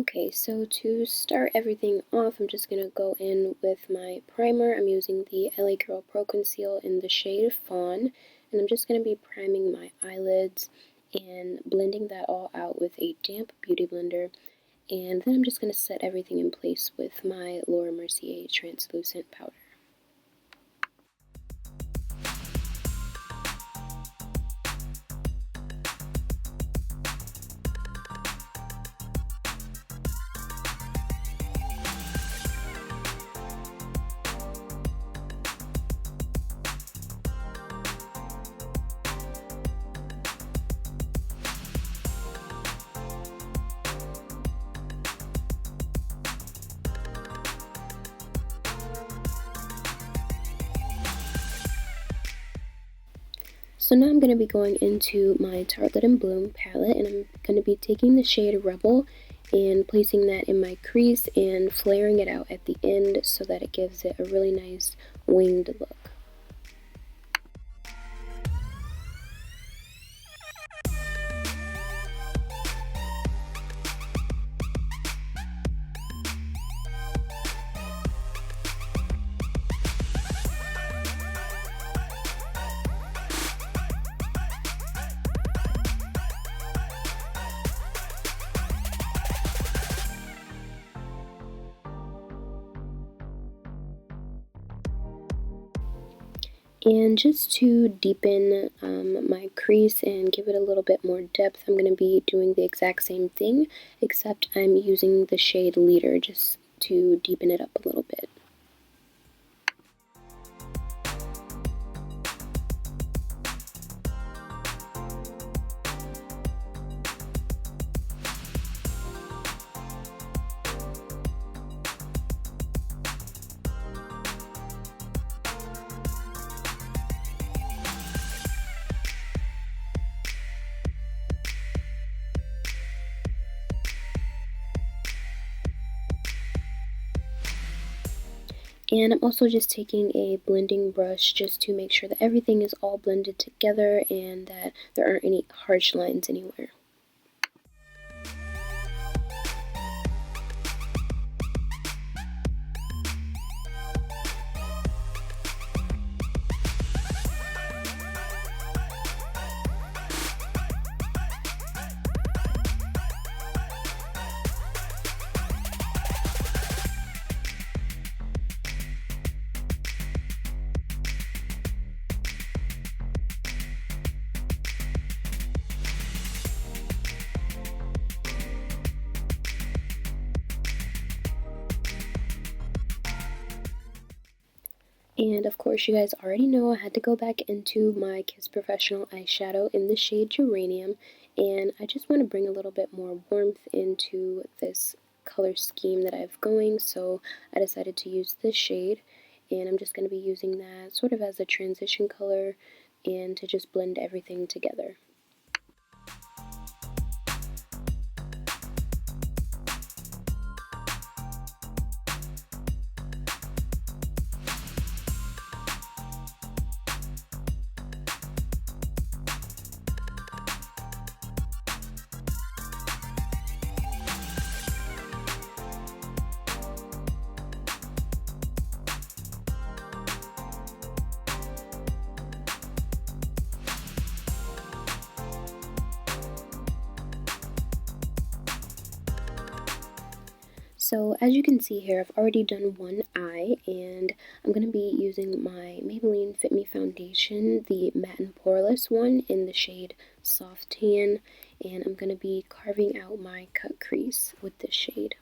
Okay, so to start everything off, I'm just going to go in with my primer. I'm using the LA Girl Pro Conceal in the shade Fawn, and I'm just going to be priming my eyelids and blending that all out with a damp beauty blender. And then I'm just going to set everything in place with my Laura Mercier translucent powder. So now I'm going to be going into my Tartelette in Bloom palette, and I'm going to be taking the shade Rebel and placing that in my crease and flaring it out at the end so that it gives it a really nice winged look. And just to deepen my crease and give it a little bit more depth, I'm going to be doing the exact same thing, except I'm using the shade Leader just to deepen it up a little bit. And I'm also just taking a blending brush just to make sure that everything is all blended together and that there aren't any harsh lines anywhere. And of course, you guys already know I had to go back into my Kiss Professional eyeshadow in the shade Geranium, and I just want to bring a little bit more warmth into this color scheme that I have going, so I decided to use this shade, and I'm just going to be using that sort of as a transition color and to just blend everything together. So as you can see here, I've already done one eye, and I'm going to be using my Maybelline Fit Me foundation, the matte and poreless one in the shade Soft Tan, and I'm going to be carving out my cut crease with this shade.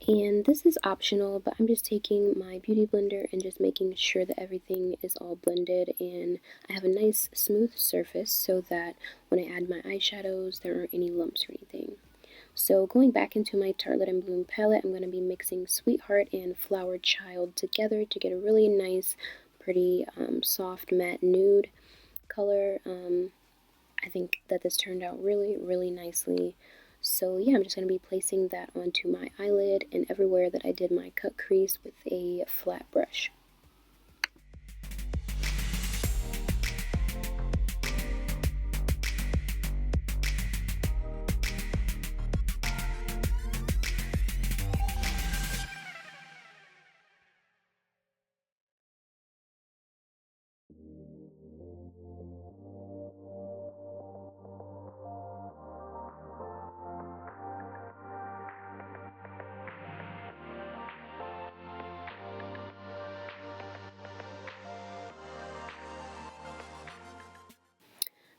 And this is optional, but I'm just taking my beauty blender and just making sure that everything is all blended and I have a nice smooth surface so that when I add my eyeshadows there aren't any lumps or anything. So going back into my Tartelette and Bloom palette, I'm going to be mixing Sweetheart and Flower Child together to get a really nice, pretty, soft matte nude color. I think that this turned out really, really nicely. So yeah, I'm just going to be placing that onto my eyelid and everywhere that I did my cut crease with a flat brush.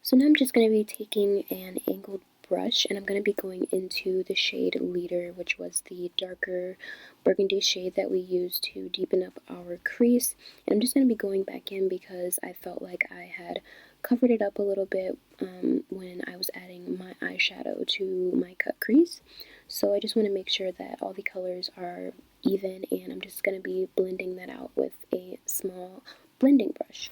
So now I'm just going to be taking an angled brush and I'm going to be going into the shade Leader, which was the darker burgundy shade that we used to deepen up our crease. And I'm just going to be going back in because I felt like I had covered it up a little bit when I was adding my eyeshadow to my cut crease. So I just want to make sure that all the colors are even, and I'm just going to be blending that out with a small blending brush.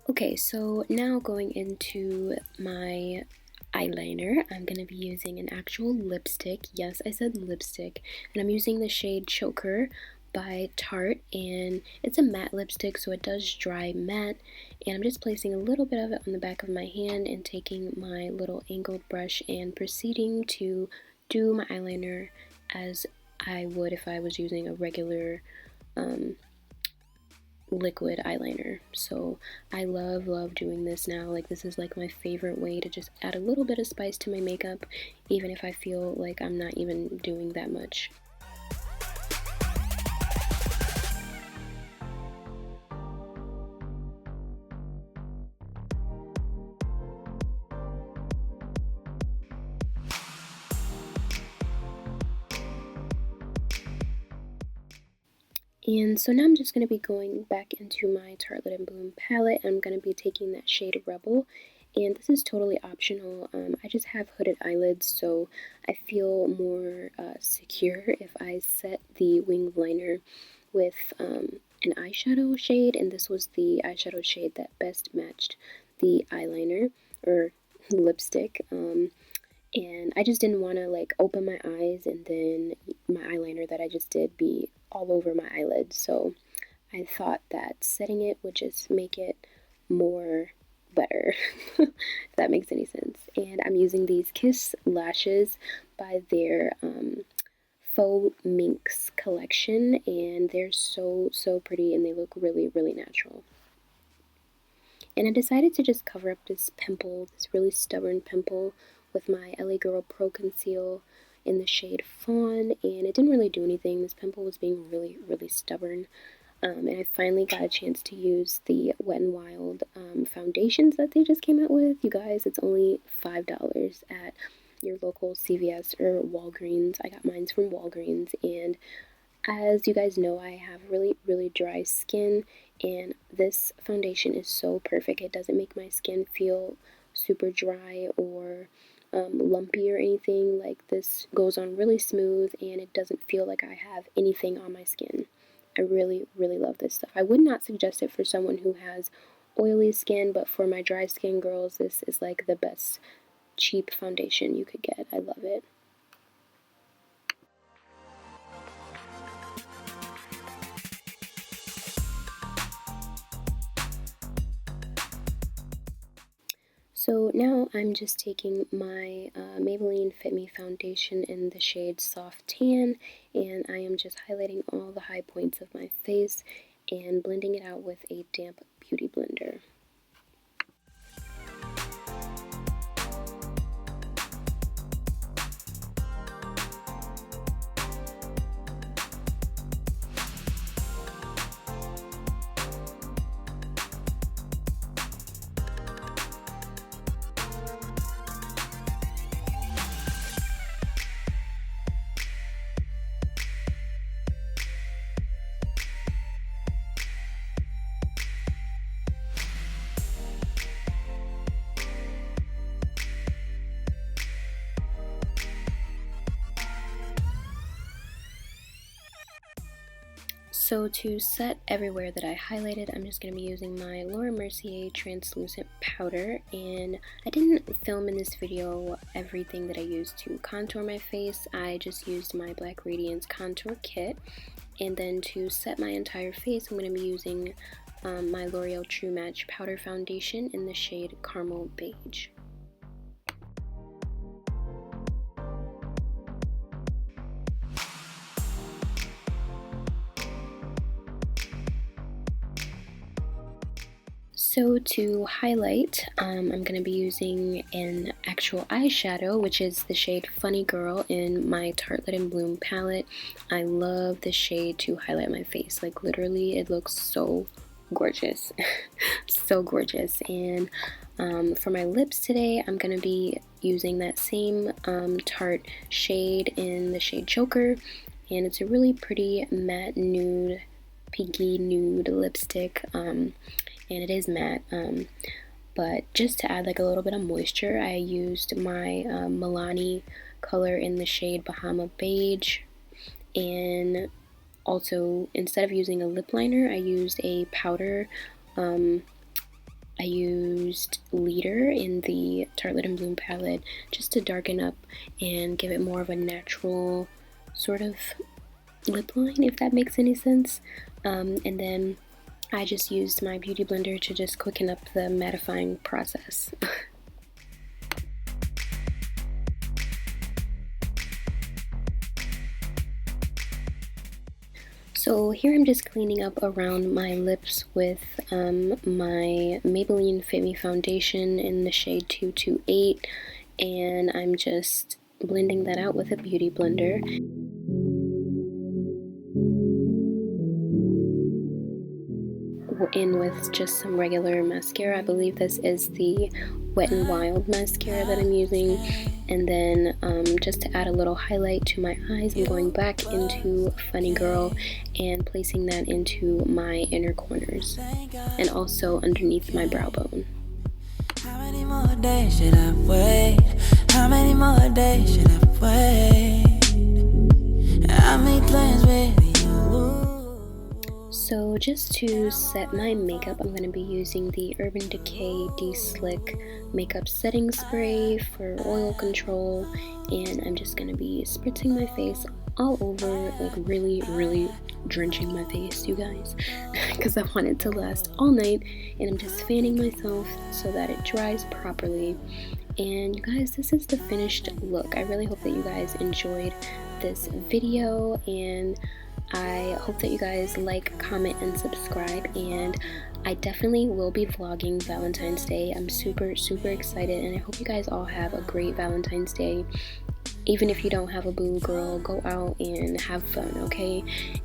Okay, so now going into my eyeliner, I'm going to be using an actual lipstick. Yes, I said lipstick. And I'm using the shade Choker by Tarte, and it's a matte lipstick, so it does dry matte. And I'm just placing a little bit of it on the back of my hand and taking my little angled brush and proceeding to do my eyeliner as I would if I was using a regular liquid eyeliner. So I love doing this now. Like, this is like my favorite way to just add a little bit of spice to my makeup, even if I feel like I'm not even doing that much. And so now I'm just going to be going back into my Tartelette and Bloom palette. I'm going to be taking that shade Rebel, and this is totally optional. I just have hooded eyelids, so I feel more secure if I set the wing liner with an eyeshadow shade, and this was the eyeshadow shade that best matched the eyeliner, or lipstick. And I just didn't want to like open my eyes and then my eyeliner that I just did be all over my eyelids, so I thought that setting it would just make it more better, if that makes any sense. And I'm using these Kiss lashes by their faux MINX collection, and they're so pretty and they look really natural. And I decided to just cover up this pimple, this really stubborn pimple, with my LA Girl Pro Conceal in the shade Fawn, and it didn't really do anything. This pimple was being really stubborn. And I finally got a chance to use the Wet n Wild foundations that they just came out with. You guys, it's only $5 at your local CVS or Walgreens. I got mine from Walgreens, and as you guys know, I have really dry skin, and this foundation is so perfect. It doesn't make my skin feel super dry or lumpy or anything. Like, this goes on really smooth and it doesn't feel like I have anything on my skin. I really love this stuff. I would not suggest it for someone who has oily skin, but for my dry skin girls, this is like the best cheap foundation you could get. I love it. So now I'm just taking my Maybelline Fit Me foundation in the shade Soft Tan, and I am just highlighting all the high points of my face and blending it out with a damp beauty blender. So to set everywhere that I highlighted, I'm just going to be using my Mercier translucent powder, and I didn't film in this video everything that I used to contour my face. I just used my Black Radiance contour kit, and then to set my entire face, I'm going to be using my L'Oreal True Match Powder Foundation in the shade Caramel Beige. So to highlight, I'm going to be using an actual eyeshadow, which is the shade Funny Girl in my Tartelette in Bloom palette. I love this shade to highlight my face. Like, literally, it looks so gorgeous. So gorgeous. And for my lips today, I'm going to be using that same Tarte shade in the shade Choker. And it's a really pretty matte nude, pinky nude lipstick. And it is matte, but just to add like a little bit of moisture, I used my Milani color in the shade Bahama Beige, and also instead of using a lip liner, I used a powder. I used Leader in the Tartelette in Bloom palette just to darken up and give it more of a natural sort of lip line, if that makes any sense. And then I just used my beauty blender to just quicken up the mattifying process. So here I'm just cleaning up around my lips with my Maybelline Fit Me foundation in the shade 228, and I'm just blending that out with a beauty blender. In with just some regular mascara. I believe this is the Wet n Wild mascara that I'm using, and then just to add a little highlight to my eyes, I'm going back into Funny Girl and placing that into my inner corners and also underneath my brow bone. How many more days should I wait? How many more days should I wait? I made plans with you. So just to set my makeup, I'm going to be using the Urban Decay De-Slick Makeup Setting Spray for oil control, and I'm just going to be spritzing my face all over, like really drenching my face, you guys, because I want it to last all night, and I'm just fanning myself so that it dries properly. And you guys, this is the finished look. I really hope that you guys enjoyed this video, and I hope that you guys like, comment, and subscribe, and I definitely will be vlogging Valentine's Day. I'm super excited, and I hope you guys all have a great Valentine's Day. Even if you don't have a boo, girl, go out and have fun, okay?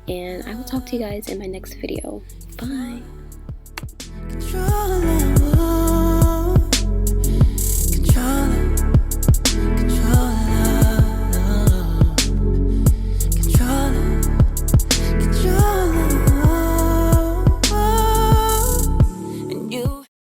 And I will talk to you guys in my next video. Bye!